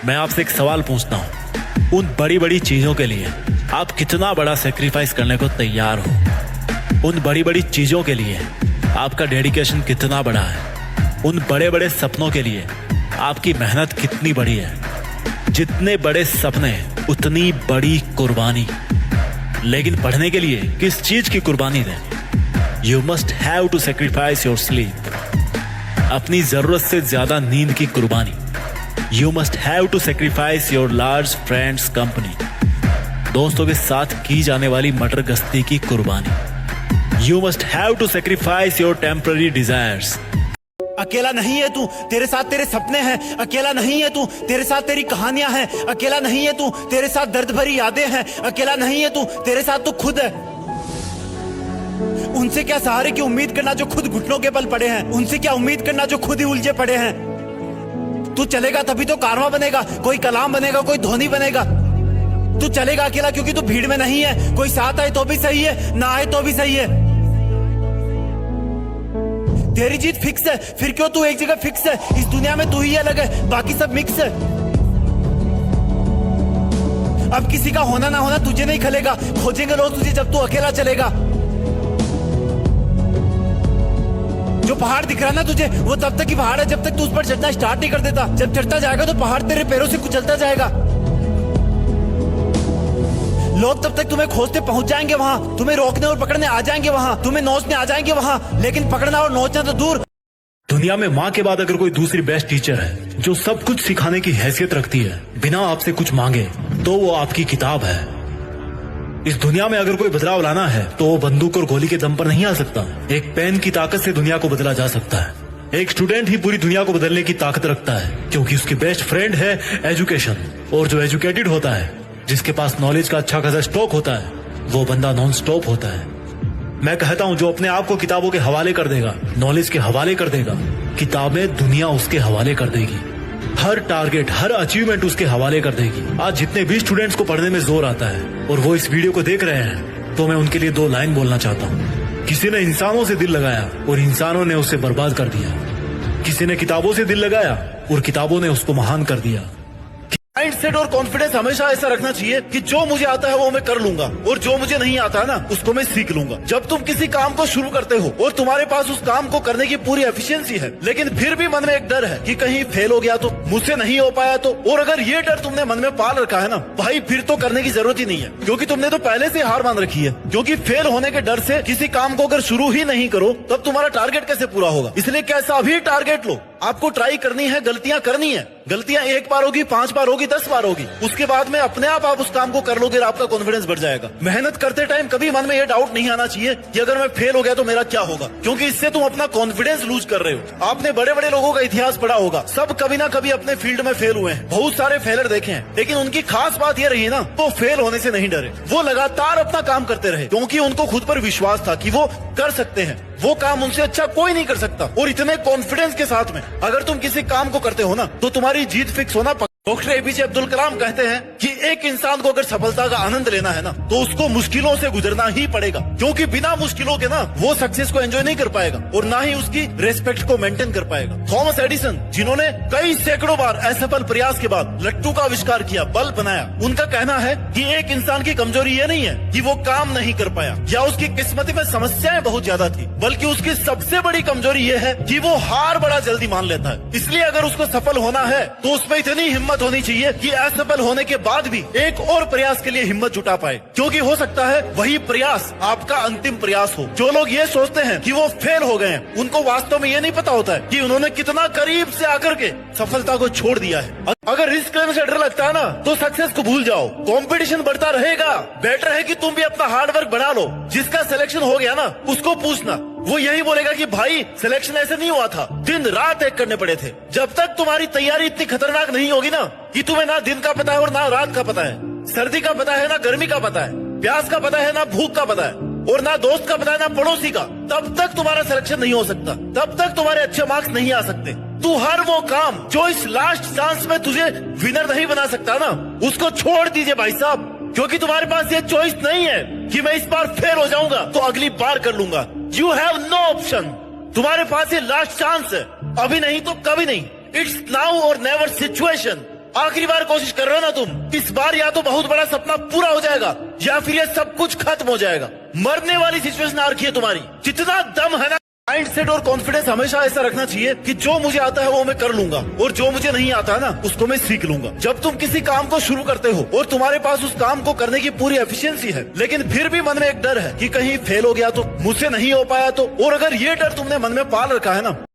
मैं आपसे एक सवाल पूछता हूँ, उन बड़ी बड़ी चीजों के लिए आप कितना बड़ा सेक्रीफाइस करने को तैयार हो? उन बड़ी बड़ी चीजों के लिए आपका डेडिकेशन कितना बड़ा है? उन बड़े बड़े सपनों के लिए आपकी मेहनत कितनी बड़ी है? जितने बड़े सपने उतनी बड़ी कुर्बानी। लेकिन पढ़ने के लिए किस चीज की कुर्बानी दें? You must have to sacrifice your sleep. अपनी जरूरत से ज्यादा नींद की कुर्बानी। You must have to sacrifice your large friends company. दोस्तों के साथ की जाने वाली मटर गश्ती की कुर्बानी। You must have to sacrifice your temporary desires. अकेला नहीं है तू, तेरे साथ तेरे सपने हैं। अकेला नहीं है तू, तेरे साथ तेरी कहानियां हैं। अकेला नहीं है तू, तेरे साथ दर्द भरी यादें हैं। अकेला नहीं है तू, तेरे साथ तू खुद है। उनसे क्या सहारे की उम्मीद करना जो खुद घुटनों के बल पड़े हैं। उनसे क्या उम्मीद करना जो खुद ही उलझे पड़े हैं। तू चलेगा तभी तो कारवां बनेगा, कोई कलाम बनेगा, कोई धोनी बनेगा। तू चलेगा अकेला क्योंकि तू भीड़ में नहीं है। कोई साथ आए तो भी सही है, ना आए तो भी सही है। तेरी जीत फिक्स है, फिर क्यों तू एक जगह फिक्स है? इस दुनिया में तू ही अलग है, बाकी सब मिक्स है। अब किसी का होना ना होना तुझे नहीं खलेगा। खोजेंगे लोग तुझे जब तू अकेला चलेगा। जो पहाड़ दिख रहा है ना तुझे, वो तब तक ही पहाड़ है जब तक तू उस पर चढ़ना स्टार्ट नहीं कर देता। जब चढ़ता जाएगा तो पहाड़ तेरे पैरों से कुचलता जाएगा। लोग तब तक तुम्हें खोजते पहुंच जाएंगे वहां, तुम्हें रोकने और पकड़ने आ जाएंगे वहां, तुम्हें नोचने आ जाएंगे वहां, लेकिन पकड़ना और नोचना तो दूर। दुनिया में माँ के बाद अगर कोई दूसरी बेस्ट टीचर है जो सब कुछ सिखाने की हैसियत रखती है बिना आपसे कुछ मांगे, तो वो आपकी किताब है। इस दुनिया में अगर कोई बदलाव लाना है तो वो बंदूक और गोली के दम पर नहीं आ सकता। एक पेन की ताकत से दुनिया को बदला जा सकता है। एक स्टूडेंट ही पूरी दुनिया को बदलने की ताकत रखता है, क्योंकि उसकी बेस्ट फ्रेंड है एजुकेशन। और जो एजुकेटेड होता है, जिसके पास नॉलेज का अच्छा खासा स्टॉक होता है, वो बंदा नॉन स्टॉप होता है। मैं कहता हूं, जो अपने आप को किताबों के हवाले कर देगा, नॉलेज के हवाले कर देगा, किताबें दुनिया उसके हवाले कर देगी। हर टारगेट, हर अचीवमेंट उसके हवाले कर देगी। आज जितने भी स्टूडेंट्स को पढ़ने में जोर आता है और वो इस वीडियो को देख रहे हैं, तो मैं उनके लिए 2 लाइन बोलना चाहता हूँ। किसी ने इंसानों से दिल लगाया और इंसानों ने उसे बर्बाद कर दिया। किसी ने किताबों से दिल लगाया और किताबों ने उसको महान कर दिया। माइंडसेट और कॉन्फिडेंस हमेशा ऐसा रखना चाहिए कि जो मुझे आता है वो मैं कर लूंगा, और जो मुझे नहीं आता है ना उसको मैं सीख लूंगा। जब तुम किसी काम को शुरू करते हो और तुम्हारे पास उस काम को करने की पूरी एफिशिएंसी है, लेकिन फिर भी मन में एक डर है कि कहीं फेल हो गया तो, मुझसे नहीं हो पाया तो, और अगर ये डर तुमने मन में पाल रखा है ना भाई, फिर तो करने की जरूरत ही नहीं है, क्योंकि तुमने तो पहले से हार मान रखी है। क्योंकि फेल होने के डर से किसी काम को अगर शुरू ही नहीं करो तब तुम्हारा टारगेट कैसे पूरा होगा? इसलिए कैसा भी टारगेट लो, आपको ट्राई करनी है, गलतियां करनी है। गलतियां 1 बार होगी, 5 बार होगी, 10 बार होगी, उसके बाद में अपने आप उस काम को कर लोगे और आपका कॉन्फिडेंस बढ़ जाएगा। मेहनत करते टाइम कभी मन में ये डाउट नहीं आना चाहिए कि अगर मैं फेल हो गया तो मेरा क्या होगा, क्योंकि इससे तुम अपना कॉन्फिडेंस लूज कर रहे हो। आपने बड़े बड़े लोगों का इतिहास पढ़ा होगा, सब कभी ना कभी अपने फील्ड में फेल हुए हैं, बहुत सारे फेलर देखे हैं, लेकिन उनकी खास बात ये रही ना, वो फेल होने से नहीं डरे। वो लगातार अपना काम करते रहे, क्योंकि उनको खुद पर विश्वास था कि वो कर सकते हैं, वो काम उनसे अच्छा कोई नहीं कर सकता। और इतने कॉन्फिडेंस के साथ में अगर तुम किसी काम को करते हो ना, तो तुम्हारी जीत फिक्स होना। डॉक्टर एपीजे अब्दुल कलाम कहते हैं कि एक इंसान को अगर सफलता का आनंद लेना है ना, तो उसको मुश्किलों से गुजरना ही पड़ेगा, क्योंकि बिना मुश्किलों के ना वो सक्सेस को एंजॉय नहीं कर पाएगा और ना ही उसकी रेस्पेक्ट को मेंटेन कर पाएगा। थॉमस एडिसन, जिन्होंने कई सैकड़ों बार असफल प्रयास के बाद लट्टू का आविष्कार किया, बल्ब बनाया, उनका कहना है कि एक इंसान की कमजोरी ये नहीं है कि वो काम नहीं कर पाया या उसकी किस्मत में समस्याएं बहुत ज्यादा थी, बल्कि उसकी सबसे बड़ी कमजोरी ये है कि वो हार बड़ा जल्दी मान लेता है। इसलिए अगर उसको सफल होना है तो उसमें इतनी हिम्मत होनी चाहिए कि असफल होने के बाद भी एक और प्रयास के लिए हिम्मत जुटा पाए, क्योंकि हो सकता है वही प्रयास आपका अंतिम प्रयास हो। जो लोग ये सोचते हैं कि वो फेल हो गए हैं, उनको वास्तव में ये नहीं पता होता है कि उन्होंने कितना करीब से आकर के सफलता को छोड़ दिया है। अगर रिस्क लेने से डर लगता है ना, तो सक्सेस को भूल जाओ। कंपटीशन बढ़ता रहेगा, बेटर है कि तुम भी अपना हार्डवर्क बढ़ा लो। जिसका सिलेक्शन हो गया ना, उसको पूछना, वो यही बोलेगा कि भाई सिलेक्शन ऐसे नहीं हुआ था, दिन रात एक करने पड़े थे। जब तक तुम्हारी तैयारी इतनी खतरनाक नहीं होगी ना कि तुम्हें ना दिन का पता है और ना रात का पता है, सर्दी का पता है ना गर्मी का पता है, प्यास का पता है ना भूख का पता है, और ना दोस्त का पता है ना पड़ोसी का, तब तक तुम्हारा सिलेक्शन नहीं हो सकता, तब तक तुम्हारे अच्छे मार्क्स नहीं आ सकते। तू हर वो काम जो इस लास्ट चांस में तुझे विनर नहीं बना सकता ना, उसको छोड़ दीजिए भाई साहब, क्योंकि तुम्हारे पास ये चॉइस नहीं है कि मैं इस बार फेल हो जाऊंगा तो अगली बार कर लूंगा। You have no option. तुम्हारे पास ये लास्ट चांस है, अभी नहीं तो कभी नहीं। इट्स नाउ और नेवर सिचुएशन। आखिरी बार कोशिश कर रहे हो ना तुम। इस बार या तो बहुत बड़ा सपना पूरा हो जाएगा या फिर ये सब कुछ खत्म हो जाएगा। मरने वाली सिचुएशन आ रखी है तुम्हारी। जितना दम है ना, माइंड सेट और कॉन्फिडेंस हमेशा ऐसा रखना चाहिए कि जो मुझे आता है वो मैं कर लूंगा और जो मुझे नहीं आता है ना उसको मैं सीख लूंगा। जब तुम किसी काम को शुरू करते हो और तुम्हारे पास उस काम को करने की पूरी एफिशिएंसी है, लेकिन फिर भी मन में एक डर है कि कहीं फेल हो गया तो, मुझसे नहीं हो पाया तो, और अगर ये डर तुमने मन में पाल रखा है ना,